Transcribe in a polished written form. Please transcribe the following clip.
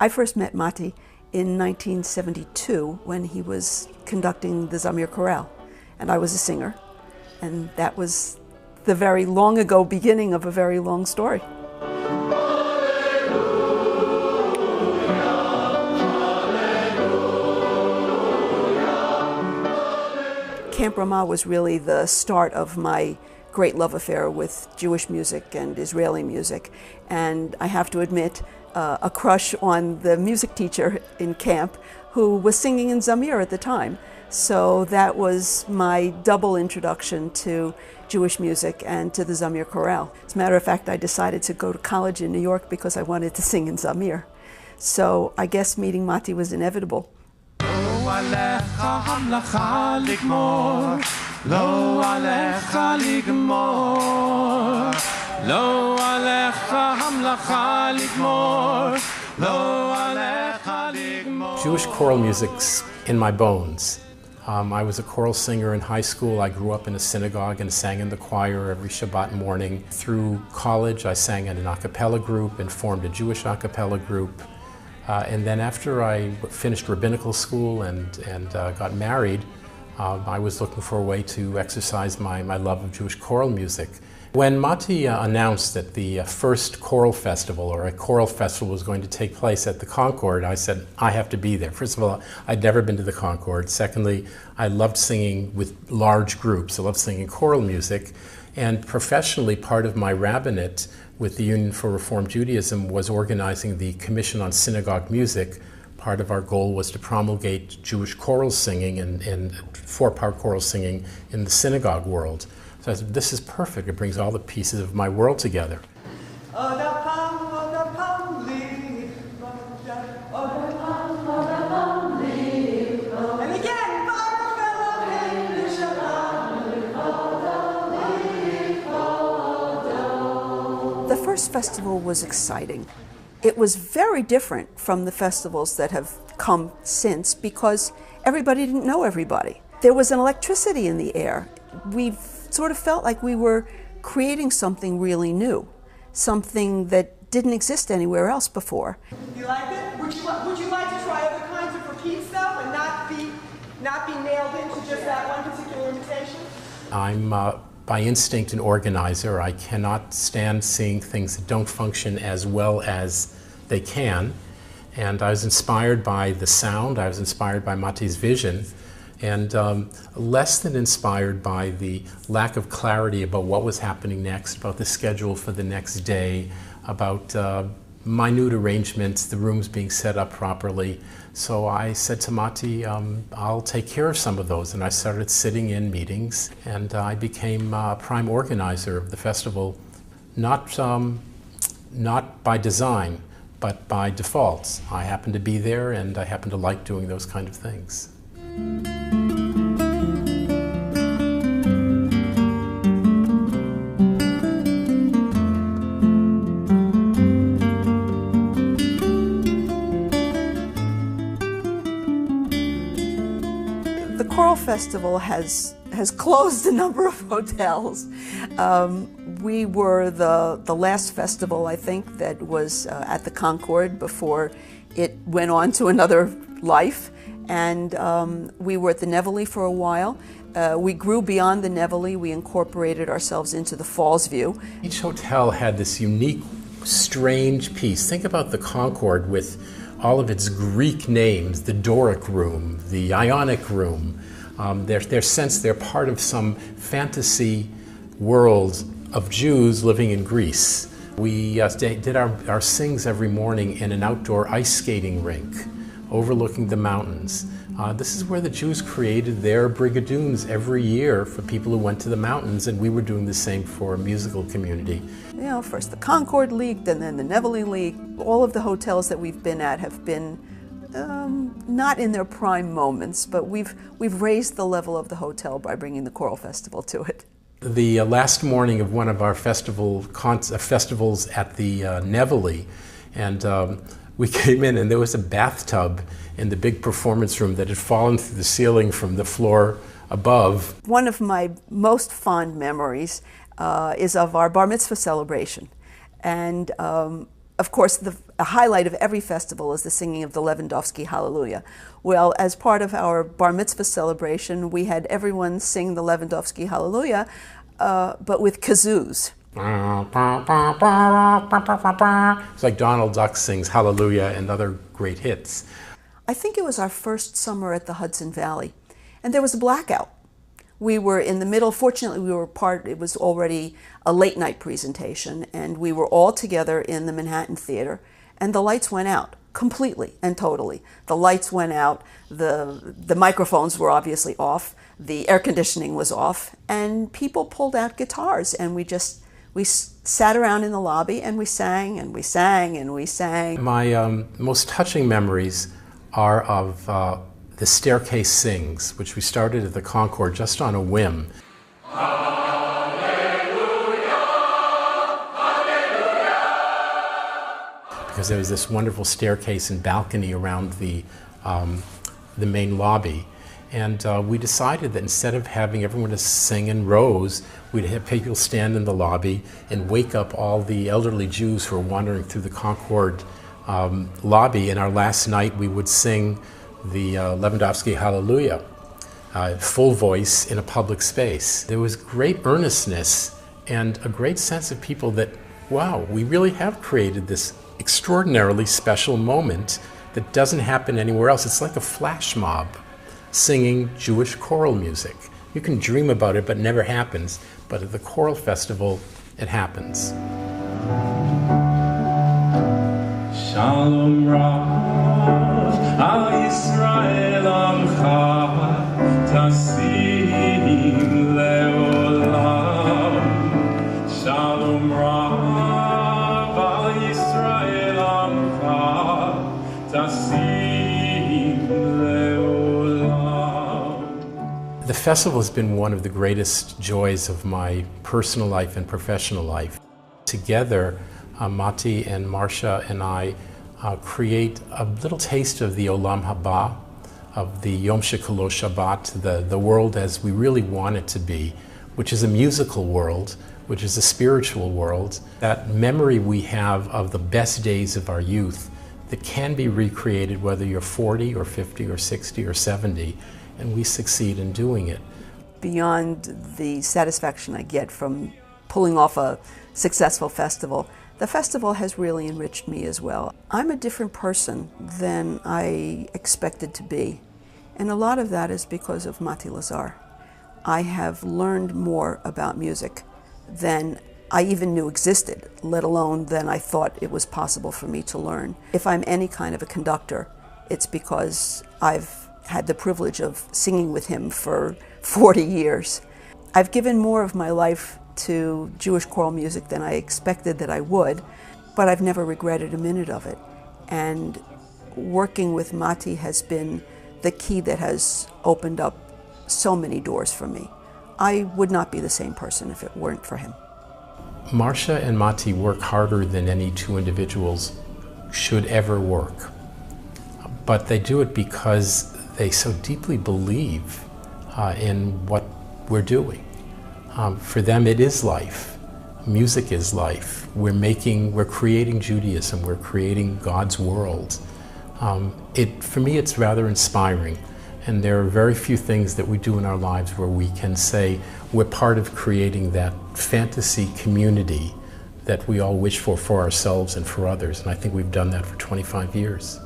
I first met Matti in 1972 when he was conducting the Zamir Choral, and I was a singer, and that was the very long ago beginning of a very long story. Camp Ramah was really the start of my great love affair with Jewish music and Israeli music, and I have to admit a crush on the music teacher in camp who was singing in Zamir at the time. So that was my double introduction to Jewish music and to the Zamir Choral. As a matter of fact, I decided to go to college in New York because I wanted to sing in Zamir. So I guess meeting Matti was inevitable. Jewish choral music's in my bones. I was a choral singer in high school. I grew up in a synagogue and sang in the choir every Shabbat morning. Through college, I sang in an a cappella group and formed a Jewish a cappella group. And then after I finished rabbinical school and got married, I was looking for a way to exercise my love of Jewish choral music. When Matti announced that the first choral festival, or a choral festival, was going to take place at the Concord, I said, I have to be there. First of all, I'd never been to the Concord. Secondly, I loved singing with large groups. I loved singing choral music. And professionally, part of my rabbinate with the Union for Reform Judaism was organizing the Commission on Synagogue Music. Part of our goal was to promulgate Jewish choral singing and four-part choral singing in the synagogue world. So I said, this is perfect. It brings all the pieces of my world together. The first festival was exciting. It was very different from the festivals that have come since because everybody didn't know everybody. There was an electricity in the air. We sort of felt like we were creating something really new, something that didn't exist anywhere else before. You like it? Would you like to try other kinds of repeats though, and not be nailed into just that one particular invitation? I'm by instinct an organizer. I cannot stand seeing things that don't function as well as they can. And I was inspired by the sound. I was inspired by Matti's vision. And less than inspired by the lack of clarity about what was happening next, about the schedule for the next day, about minute arrangements, the rooms being set up properly. So I said to Matti, I'll take care of some of those. And I started sitting in meetings, and I became prime organizer of the festival, not by design, but by default. I happened to be there, and I happened to like doing those kind of things. The Choral Festival has closed a number of hotels. We were the last festival, I think, that was at the Concord before it went on to another life. And we were at the Nevele for a while. We grew beyond the Nevele. We incorporated ourselves into the Falls View. Each hotel had this unique, strange piece. Think about the Concord with all of its Greek names, the Doric Room, the Ionic Room. Their sense they're part of some fantasy world of Jews living in Greece. We did our sings every morning in an outdoor ice skating rink overlooking the mountains. This is where the Jews created their brigadoons every year for people who went to the mountains, and we were doing the same for a musical community. You know, first the Concord leaked, and then the Nevele leaked. All of the hotels that we've been at have been not in their prime moments, but we've raised the level of the hotel by bringing the Choral Festival to it. The last morning of one of our festivals at the Nevele, and we came in and there was a bathtub in the big performance room that had fallen through the ceiling from the floor above. One of my most fond memories is of our bar mitzvah celebration. And of course, a highlight of every festival is the singing of the Lewandowski Hallelujah. Well, as part of our bar mitzvah celebration, we had everyone sing the Lewandowski Hallelujah, but with kazoos. It's like Donald Duck sings Hallelujah and other great hits. I think it was our first summer at the Hudson Valley, and there was a blackout. We were in the middle, fortunately it was already a late night presentation, and we were all together in the Manhattan Theater, and the lights went out completely and totally. The lights went out, the microphones were obviously off, the air conditioning was off, and people pulled out guitars, and we sat around in the lobby and we sang and we sang and we sang. My most touching memories are of the Staircase Sings, which we started at the Concord just on a whim. Because there was this wonderful staircase and balcony around the main lobby. And we decided that instead of having everyone to sing in rows, we'd have people stand in the lobby and wake up all the elderly Jews who were wandering through the Concord lobby. And our last night we would sing the Lewandowski Hallelujah, full voice in a public space. There was great earnestness and a great sense of people that, wow, we really have created this extraordinarily special moment that doesn't happen anywhere else. It's like a flash mob singing Jewish choral music. You can dream about it, but it never happens. But at the choral festival, it happens. Shalom Rav, Al Yisrael Amcha, Tasim Leolam. Shalom Rav, Al Yisrael Amcha, Tasim Leolam. The festival has been one of the greatest joys of my personal life and professional life. Together, Mati and Marsha and I create a little taste of the Olam Haba, of the Yom Shekalo Shabbat, the world as we really want it to be, which is a musical world, which is a spiritual world. That memory we have of the best days of our youth that can be recreated whether you're 40 or 50 or 60 or 70, and we succeed in doing it. Beyond the satisfaction I get from pulling off a successful festival, the festival has really enriched me as well. I'm a different person than I expected to be, and a lot of that is because of Mati Lazar. I have learned more about music than I even knew existed, let alone than I thought it was possible for me to learn. If I'm any kind of a conductor, it's because I've had the privilege of singing with him for 40 years. I've given more of my life to Jewish choral music than I expected that I would, but I've never regretted a minute of it. And working with Mati has been the key that has opened up so many doors for me. I would not be the same person if it weren't for him. Marsha and Mati work harder than any two individuals should ever work. But they do it because they so deeply believe in what we're doing. For them, it is life. Music is life. We're creating Judaism. We're creating God's world. For me, it's rather inspiring. And there are very few things that we do in our lives where we can say we're part of creating that fantasy community that we all wish for ourselves and for others. And I think we've done that for 25 years.